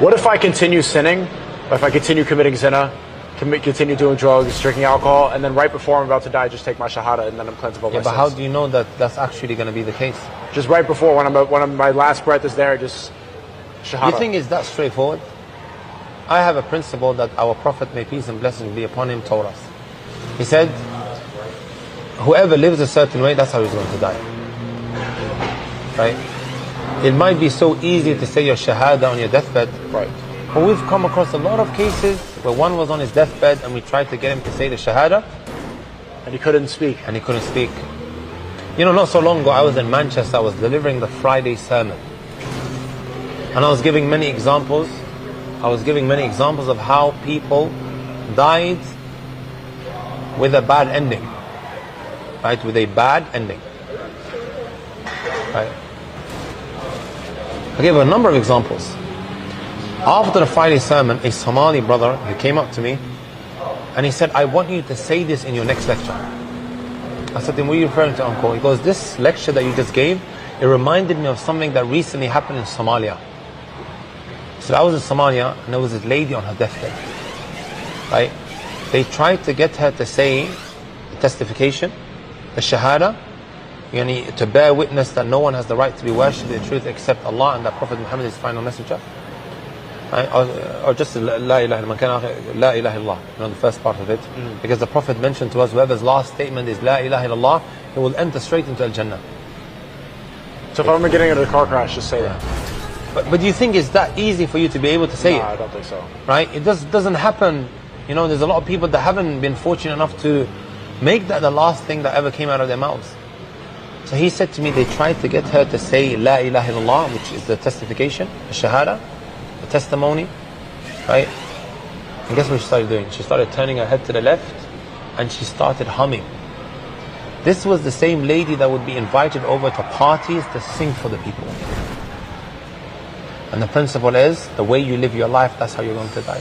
What if I continue sinning? If I continue committing zina, continue doing drugs, drinking alcohol, and then right before I'm about to die, I just take my shahada and then I'm cleansed of all my sins? But how do you know that that's actually going to be the case? Just right before, when my last breath is there, just shahada. You think it's that straightforward? I have a principle that our Prophet, may peace and blessings be upon him, told us. He said, whoever lives a certain way, that's how he's going to die. Right? It might be so easy to say your shahada on your deathbed. Right. But we've come across a lot of cases where one was on his deathbed and we tried to get him to say the shahada. And he couldn't speak. You know, not so long ago, I was in Manchester, I was delivering the Friday sermon. And I was giving many examples. Of how people died with a bad ending. Right? With a bad ending. Right? I gave a number of examples. After the Friday sermon, a Somali brother, he came up to me and he said, I want you to say this in your next lecture. I said to him, what are you referring to, uncle? He goes, this lecture that you just gave, it reminded me of something that recently happened in Somalia. So I was in Somalia and there was this lady on her deathbed. Right? They tried to get her to say the testification, the shahada, to bear witness that no one has the right to be worshipped in truth except Allah and that Prophet Muhammad is his final messenger. Right? Or just La ilaha illallah, the first part of it. Because the Prophet mentioned to us, whoever's last statement is La ilaha illallah, he will enter straight into Al-Jannah. So if I'm getting into a car crash, just say that. But do you think it's that easy for you to be able to say it? No, I don't think so. Right? It doesn't happen. You know, there's a lot of people that haven't been fortunate enough to make that the last thing that ever came out of their mouths. So he said to me, they tried to get her to say La ilaha illallah, which is the testification, the shahada, the testimony, right? And guess what she started doing? She started turning her head to the left and she started humming. This was the same lady that would be invited over to parties to sing for the people. And the principle is, the way you live your life, that's how you're going to die.